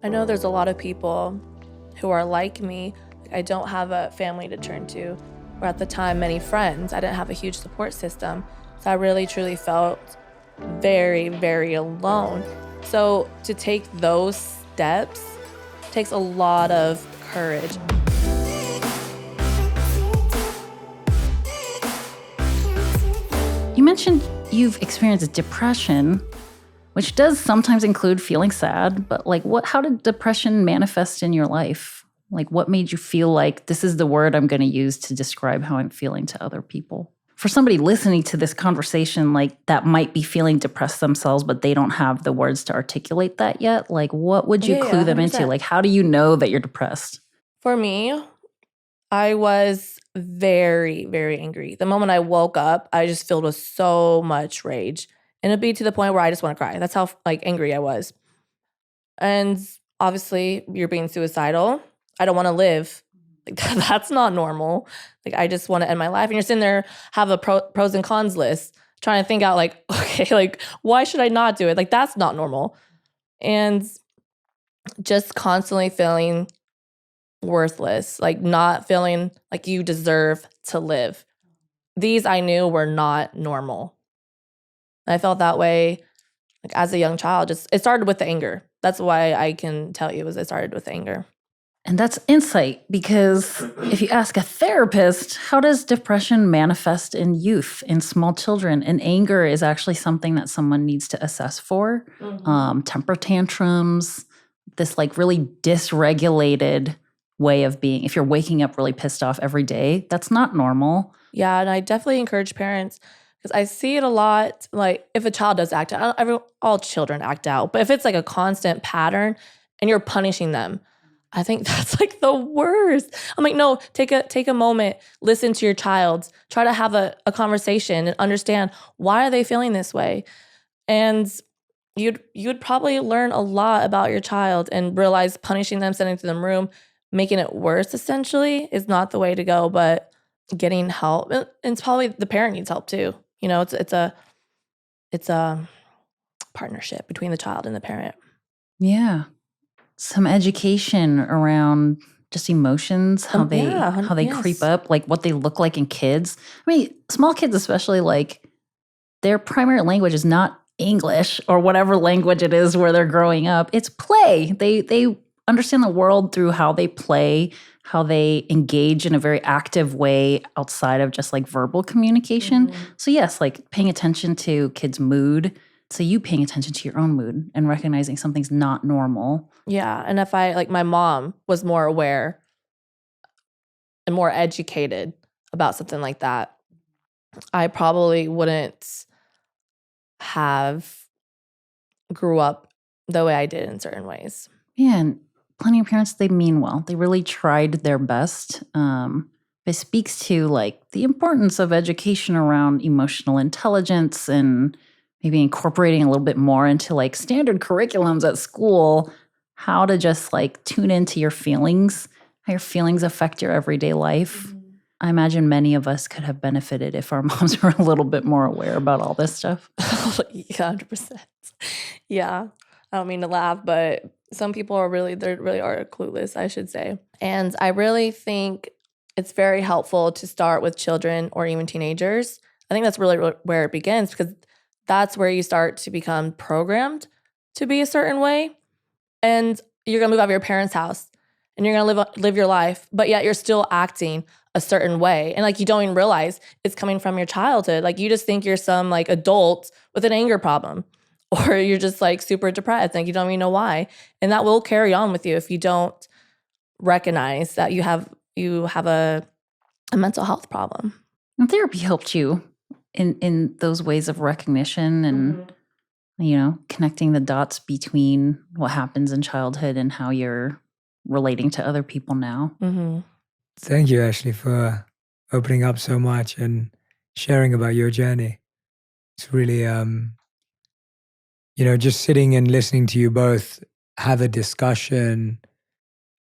I know there's a lot of people who are like me. I don't have a family to turn to, or at the time, many friends. I didn't have a huge support system. So I really, truly felt very, very alone. So to take those steps takes a lot of courage. You mentioned you've experienced depression, which does sometimes include feeling sad, but how did depression manifest in your life? Like, what made you feel like this is the word I'm going to use to describe how I'm feeling to other people? For somebody listening to this conversation, that might be feeling depressed themselves, but they don't have the words to articulate that yet. What would you clue them into? 100%. How do you know that you're depressed? For me, I was very, very angry. The moment I woke up, I just filled with so much rage. And it'd be to the point where I just want to cry. That's how angry I was. And obviously, you're being suicidal. I don't want to live. That's not normal. I just want to end my life. And you're sitting there, have a pros and cons list, trying to think out okay, why should I not do it? That's not normal. And just constantly feeling worthless, not feeling like you deserve to live. These I knew were not normal. I felt that way as a young child. It started with the anger. That's why I can tell you it started with anger. And that's insight, because if you ask a therapist, how does depression manifest in youth, in small children? And anger is actually something that someone needs to assess for. Temper tantrums, this really dysregulated way of being. If you're waking up really pissed off every day, that's not normal. Yeah, and I definitely encourage parents, because I see it a lot. If a child does act out, all children act out, but if it's a constant pattern and you're punishing them, I think that's the worst. I'm no, take a moment, listen to your child, try to have a conversation and understand why are they feeling this way. And you'd probably learn a lot about your child and realize punishing them, sending them to the room, making it worse essentially is not the way to go, but getting help. And it's probably the parent needs help too. It's a partnership between the child and the parent. Yeah. Some education around just emotions, how they creep up, what they look like in kids. I mean, small kids especially, their primary language is not English or whatever language it is where they're growing up. It's play. They understand the world through how they play, how they engage in a very active way outside of just verbal communication. Mm-hmm. So yes, paying attention to kids' mood. So you paying attention to your own mood and recognizing something's not normal. Yeah, and if my mom was more aware and more educated about something like that, I probably wouldn't have grew up the way I did in certain ways. Yeah, and plenty of parents, they mean well. They really tried their best. It speaks to the importance of education around emotional intelligence and maybe incorporating a little bit more into standard curriculums at school, how to just tune into your feelings, how your feelings affect your everyday life. Mm-hmm. I imagine many of us could have benefited if our moms were a little bit more aware about all this stuff. 100%. Yeah. I don't mean to laugh, but some people are really are clueless, I should say. And I really think it's very helpful to start with children or even teenagers. I think that's really where it begins, because that's where you start to become programmed to be a certain way. And you're going to move out of your parents' house and you're going to live your life, but yet you're still acting a certain way. And you don't even realize it's coming from your childhood. You just think you're some adult with an anger problem, or you're just super depressed. You don't even know why. And that will carry on with you if you don't recognize that you have a mental health problem. And therapy helped you in those ways of recognition and, connecting the dots between what happens in childhood and how you're relating to other people now. Mm-hmm. Thank you, Ashley, for opening up so much and sharing about your journey. It's really, just sitting and listening to you both have a discussion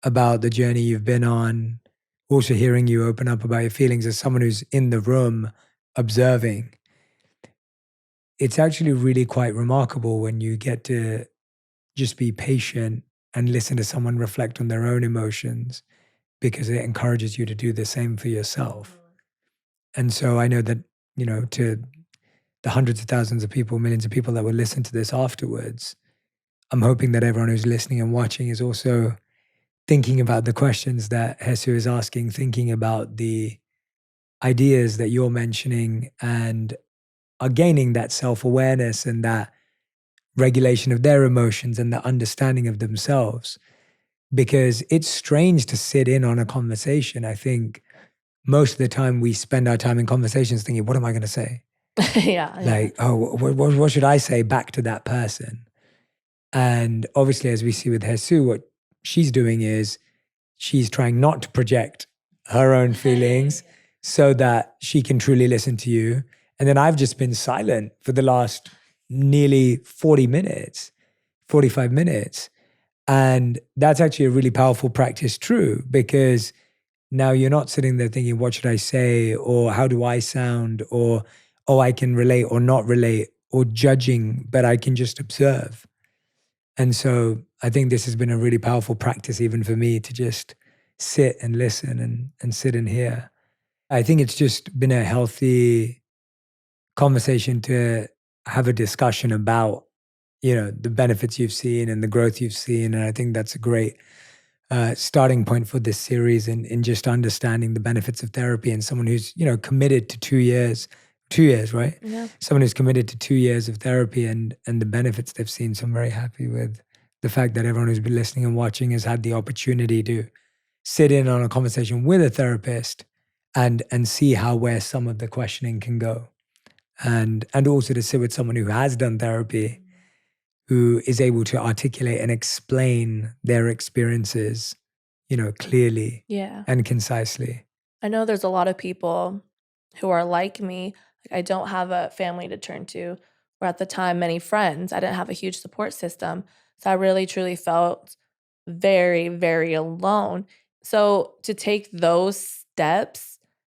about the journey you've been on, also hearing you open up about your feelings as someone who's in the room observing. It's actually really quite remarkable when you get to just be patient and listen to someone reflect on their own emotions, because it encourages you to do the same for yourself. And so I know that, to the hundreds of thousands of people, millions of people that will listen to this afterwards, I'm hoping that everyone who's listening and watching is also thinking about the questions that Hesu is asking, thinking about the ideas that you're mentioning, and are gaining that self-awareness and that regulation of their emotions and the understanding of themselves. Because it's strange to sit in on a conversation. I think most of the time we spend our time in conversations thinking, what am I going to say? Yeah. Oh, what should I say back to that person? And obviously, as we see with Hesu, what she's doing is she's trying not to project her own feelings so that she can truly listen to you. And then I've just been silent for the last nearly 45 minutes. And that's actually a really powerful practice, true, because now you're not sitting there thinking, what should I say? Or how do I sound? Or, oh, I can relate or not relate, or judging, but I can just observe. And so I think this has been a really powerful practice, even for me, to just sit and listen and sit and hear. I think it's just been a healthy conversation to have a discussion about, the benefits you've seen and the growth you've seen. And I think that's a great starting point for this series in just understanding the benefits of therapy, and someone who's, committed to 2 years, right? Yeah. Someone who's committed to 2 years of therapy and the benefits they've seen. So I'm very happy with the fact that everyone who's been listening and watching has had the opportunity to sit in on a conversation with a therapist and see where some of the questioning can go. And also to sit with someone who has done therapy, who is able to articulate and explain their experiences, clearly and concisely. I know there's a lot of people who are like me. Like, I don't have a family to turn to, or at the time, many friends. I didn't have a huge support system. So I really, truly felt very, very alone. So to take those steps,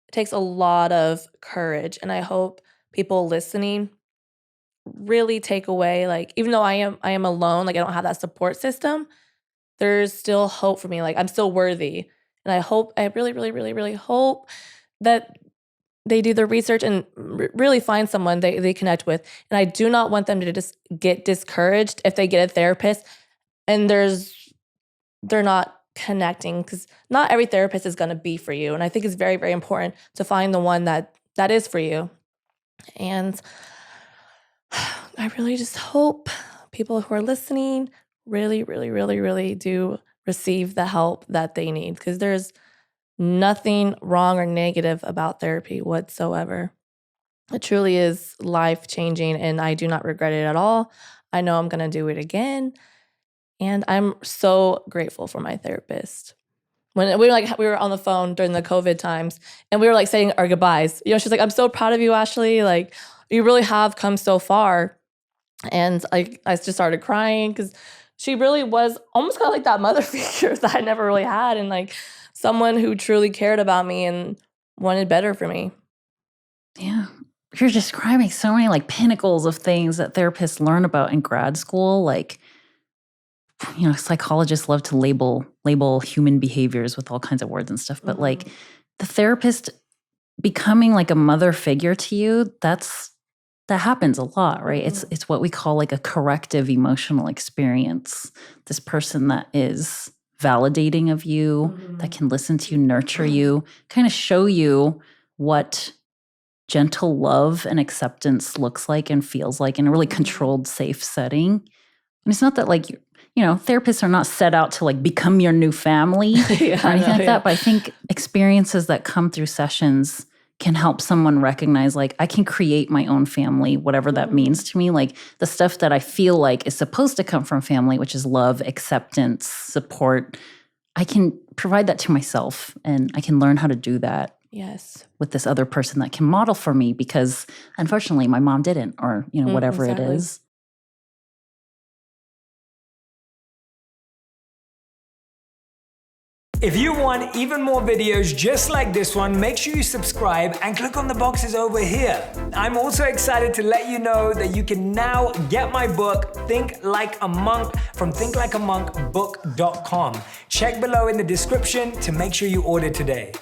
it takes a lot of courage. And I hope people listening really take away, like, even though I am alone, like I don't have that support system, there's still hope for me. Like, I'm still worthy. And I really, really, really, really hope that they do their research and really find someone they connect with. And I do not want them to just get discouraged if they get a therapist and they're not connecting, because not every therapist is going to be for you. And I think it's very, very important to find the one that is for you. And I really just hope people who are listening really, really, really, really do receive the help that they need, because there's nothing wrong or negative about therapy whatsoever. It truly is life-changing, and I do not regret it at all. I know I'm going to do it again, and I'm so grateful for my therapist. When we were on the phone during the COVID times, and we were like saying our goodbyes. She's like, "I'm so proud of you, Ashley. Like, you really have come so far." And I just started crying, because she really was almost kind of like that mother figure that I never really had, and like someone who truly cared about me and wanted better for me. Yeah. You're describing so many like pinnacles of things that therapists learn about in grad school. Like, psychologists love to label human behaviors with all kinds of words and stuff. But like the therapist becoming like a mother figure to you, that happens a lot, right? It's what we call like a corrective emotional experience. This person that is validating of you, that can listen to you, nurture you, kind of show you what gentle love and acceptance looks like and feels like in a really controlled, safe setting. And it's not that like, therapists are not set out to like become your new family or anything like that. But I think experiences that come through sessions can help someone recognize, like, I can create my own family, whatever that means to me. Like the stuff that I feel like is supposed to come from family, which is love, acceptance, support, I can provide that to myself, and I can learn how to do that. Yes. With this other person that can model for me, because unfortunately my mom didn't, or, whatever it is. If you want even more videos just like this one, make sure you subscribe and click on the boxes over here. I'm also excited to let you know that you can now get my book, Think Like a Monk, from thinklikeamonkbook.com. Check below in the description to make sure you order today.